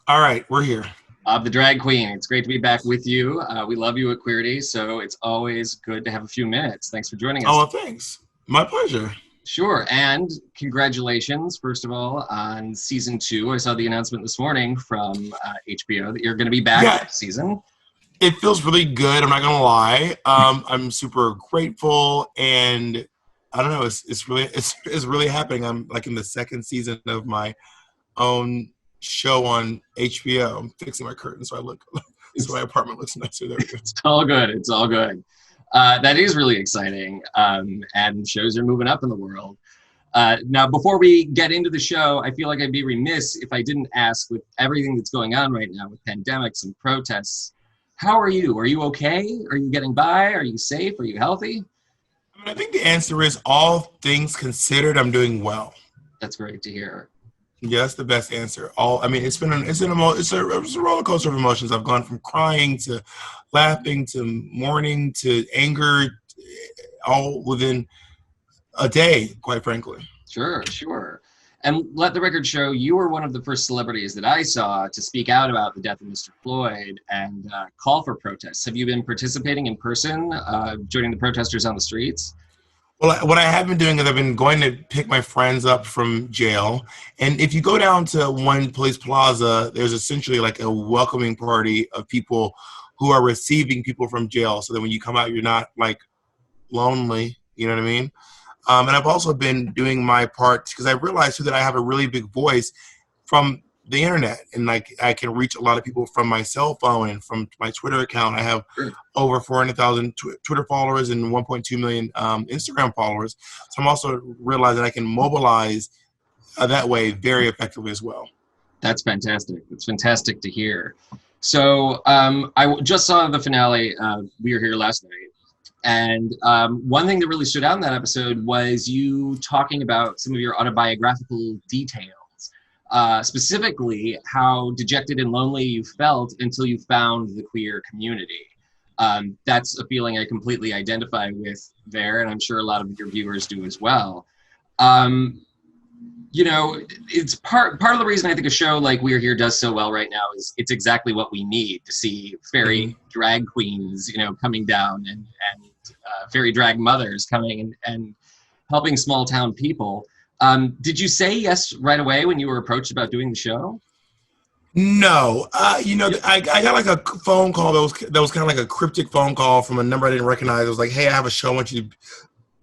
All right, we're here. The drag queen. It's great to be back with you. We love you at Queerty, so it's always good to have a few minutes. Thanks for joining us. Oh, thanks. My pleasure. Sure, and congratulations, first of all, on season 2. I saw the announcement this morning from HBO that you're going to be back next season. It feels really good. I'm not gonna lie. I'm super grateful, and I don't know. It's really happening. I'm like in the second season of my own show on HBO. I'm fixing my curtains so my apartment looks nicer. There we go. It's all good. It's all good. That is really exciting, and shows are moving up in the world. Now, before we get into the show, I feel like I'd be remiss if I didn't ask, with everything that's going on right now with pandemics and protests, how are you? Are you okay? Are you getting by? Are you safe? Are you healthy? I think the answer is, all things considered, I'm doing well. That's great to hear. Yeah, that's the best answer. It's a roller coaster of emotions. I've gone from crying to laughing to mourning to anger, all within a day, quite frankly. Sure. And let the record show, you were one of the first celebrities that I saw to speak out about the death of Mr. Floyd and call for protests. Have you been participating in person, joining the protesters on the streets? Well, what I have been doing is I've been going to pick my friends up from jail. And if you go down to One Police Plaza, there's essentially like a welcoming party of people who are receiving people from jail. So that when you come out, you're not like lonely, you know what I mean? And I've also been doing my part because I realized too that I have a really big voice from the internet, and like I can reach a lot of people from my cell phone and from my Twitter account. I have over 400,000 Twitter followers and 1.2 million Instagram followers. So I'm also realizing I can mobilize that way very effectively as well. That's fantastic. It's fantastic to hear. So I just saw the finale. We were here last night. And one thing that really stood out in that episode was you talking about some of your autobiographical details, specifically how dejected and lonely you felt until you found the queer community. That's a feeling I completely identify with there, and I'm sure a lot of your viewers do as well. It's part of the reason I think a show like We're Here does so well right now is it's exactly what we need to see fairy drag queens, coming down and fairy drag mothers coming and helping small town people. Did you say yes right away when you were approached about doing the show? No, I got like a phone call that was kind of like a cryptic phone call from a number I didn't recognize. It was like, hey, I have a show. I want you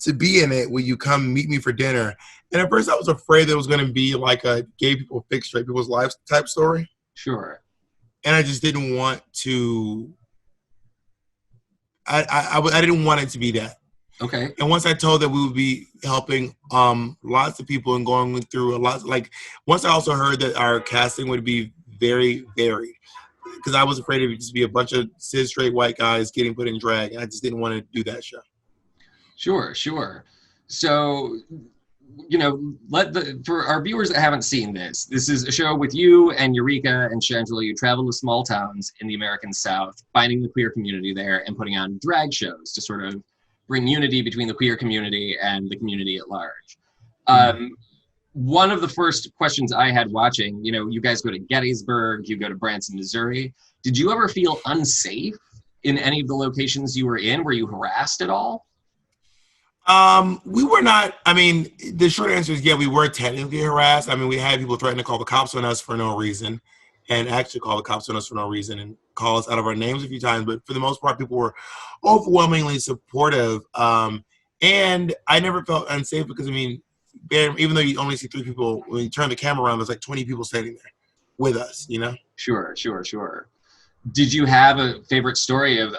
to be in it. Will you come meet me for dinner? And at first I was afraid that it was going to be like a gay people fix straight people's lives type story. Sure. And I just didn't want to, I didn't want it to be that. Okay. And once I told that we would be helping lots of people and going through a lot, like once I also heard that our casting would be very varied, because I was afraid it would just be a bunch of cis straight white guys getting put in drag, and I just didn't want to do that show. Sure. So, for our viewers that haven't seen this is a show with you and Eureka and Shangela. You travel to small towns in the American South, finding the queer community there and putting on drag shows to sort of bring unity between the queer community and the community at large. One of the first questions I had watching, you guys go to Gettysburg, you go to Branson, Missouri. Did you ever feel unsafe in any of the locations you were in? Were you harassed at all? We were not. The short answer is, yeah, we were technically harassed. We had people threaten to call the cops on us for no reason, and actually call the cops on us for no reason and call us out of our names a few times. But for the most part, people were overwhelmingly supportive. And I never felt unsafe because, even though you only see 3 people, when you turn the camera around, there's like 20 people standing there with us, Sure. Did you have a favorite story of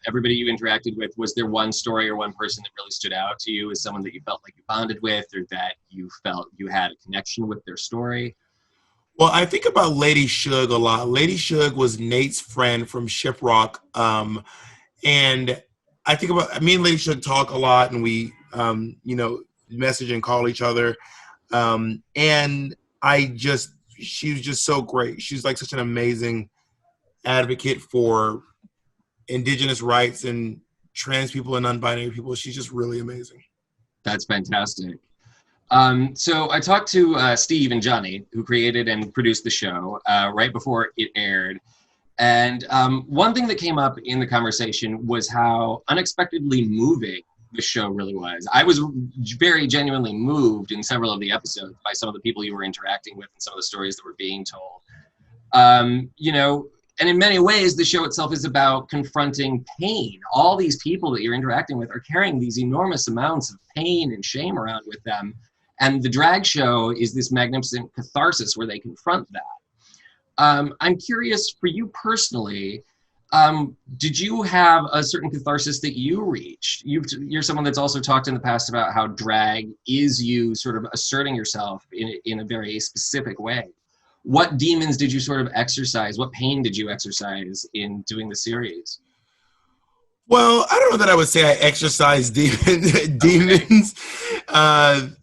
everybody you interacted with? Was there one story or one person that really stood out to you as someone that you felt like you bonded with, or that you felt you had a connection with their story? Well, I think about Lady Shug a lot. Lady Shug was Nate's friend from Shiprock. And I think about, me and Lady Shug talk a lot, and we, message and call each other. And she was just so great. She's like such an amazing advocate for Indigenous rights and trans people and non-binary people. She's just really amazing. That's fantastic. So I talked to Steve and Johnny, who created and produced the show right before it aired. And one thing that came up in the conversation was how unexpectedly moving the show really was. I was very genuinely moved in several of the episodes by some of the people you were interacting with and some of the stories that were being told. You know, and in many ways, the show itself is about confronting pain. All these people that you're interacting with are carrying these enormous amounts of pain and shame around with them. And the drag show is this magnificent catharsis where they confront that. I'm curious for you personally, did you have a certain catharsis that you reached? You're someone that's also talked in the past about how drag is you sort of asserting yourself in a very specific way. What demons did you sort of exercise? What pain did you exercise in doing the series? Well, I don't know that I would say I exercise demons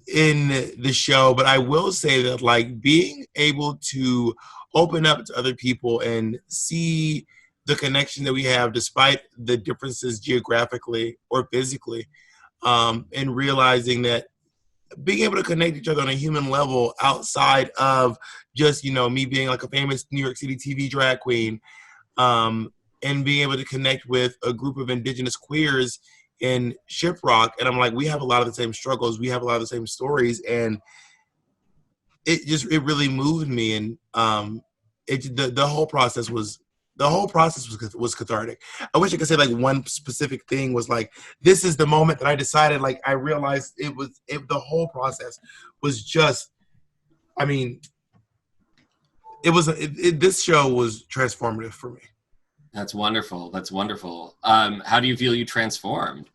in the show, but I will say that like being able to open up to other people and see the connection that we have despite the differences geographically or physically, and realizing that being able to connect each other on a human level outside of just, you know, me being like a famous New York City TV drag queen, and being able to connect with a group of indigenous queers in Shiprock. And I'm like, we have a lot of the same struggles. We have a lot of the same stories. And it really moved me. And the whole process was cathartic. I wish I could say like one specific thing was like, this is the moment that I decided, like, I realized the whole process was just, I mean, this show was transformative for me. That's wonderful. That's wonderful. How do you feel you transformed?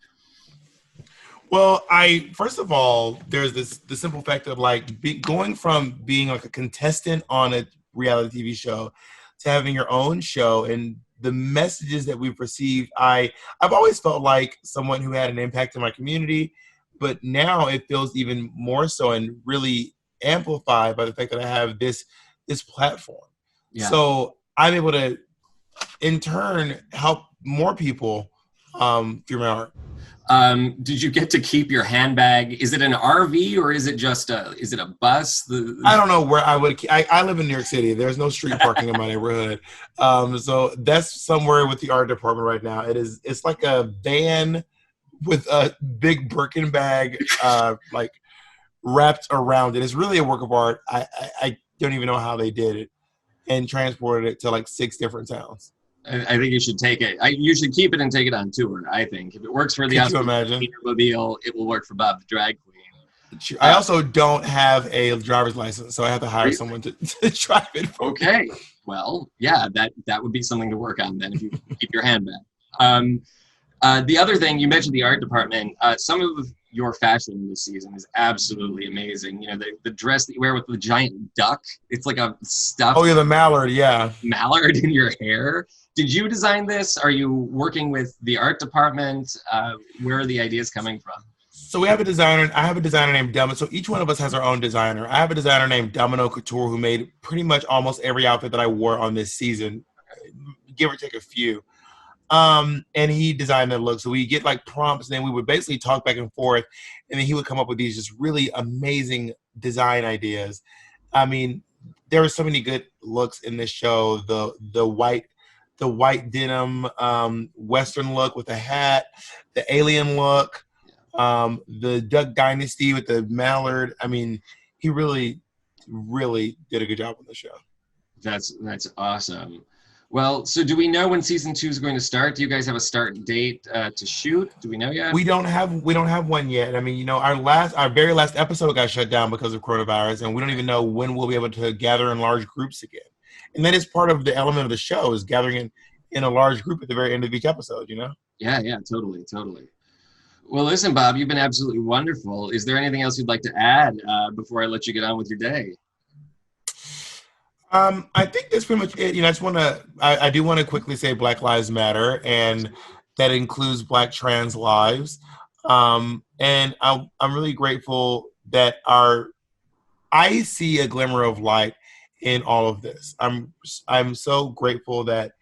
Well, first of all, there's the simple fact of like going from being like a contestant on a reality TV show to having your own show, and the messages that we've received. I've always felt like someone who had an impact in my community, but now it feels even more so and really amplified by the fact that I have this platform. Yeah. So I'm able to, in turn, help more people through my art. Did you get to keep your handbag? Is it an RV or is it just is it a bus? I don't know where I would. I live in New York City. There's no street parking in my neighborhood. So that's somewhere with the art department right now. It's like a van with a big Birkin bag like wrapped around it. It's really a work of art. I don't even know how they did it and transported it to like 6 different towns. I think you should take it. You should keep it and take it on tour. I think if it works for the Mobile, it will work for Bob the drag queen. I also don't have a driver's license, so I have to hire someone to drive it for me. Well, yeah, that would be something to work on then if you keep your handbag. The other thing, you mentioned the art department. Some of your fashion this season is absolutely amazing. You know, the dress that you wear with the giant duck, it's like a stuffed... Oh, yeah, the mallard, yeah. Mallard in your hair. Did you design this? Are you working with the art department? Where are the ideas coming from? So we have a designer. I have a designer named Domino. So each one of us has our own designer. I have a designer named Domino Couture who made pretty much almost every outfit that I wore on this season, give or take a few. And he designed the look. So we get like prompts, and then we would basically talk back and forth, and then he would come up with these just really amazing design ideas. I mean, there were so many good looks in this show. The white denim Western look with a hat, the alien look, the Duck Dynasty with the mallard. I mean, he really, really did a good job on the show. That's awesome. Well, so do we know when season 2 is going to start? Do you guys have a start date to shoot? Do we know yet? We don't have one yet. I mean, you know, our very last episode got shut down because of coronavirus, and we don't even know when we'll be able to gather in large groups again. And that is part of the element of the show, is gathering in a large group at the very end of each episode, you know? Yeah, totally. Well, listen, Bob, you've been absolutely wonderful. Is there anything else you'd like to add before I let you get on with your day? I think that's pretty much it. You know, I do want to quickly say Black Lives Matter, and that includes Black trans lives. And I'm really grateful that I see a glimmer of light in all of this. I'm so grateful that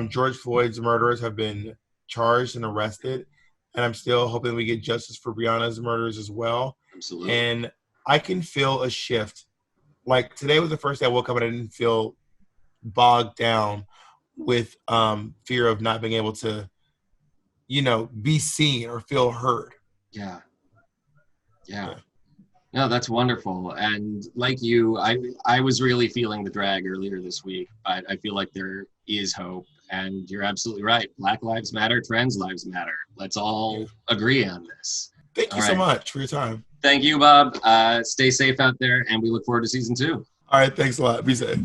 George Floyd's murderers have been charged and arrested, and I'm still hoping we get justice for Breonna's murderers as well. Absolutely. And I can feel a shift. Like today was the first day I woke up and I didn't feel bogged down with fear of not being able to, be seen or feel heard. Yeah. No, that's wonderful. And like you, I was really feeling the drag earlier this week. I feel like there is hope. And you're absolutely right. Black lives matter. Trans lives matter. Let's all agree on this. Thank you so much for your time. Thank you, Bob. Stay safe out there, and we look forward to season 2. All right. Thanks a lot. Be safe.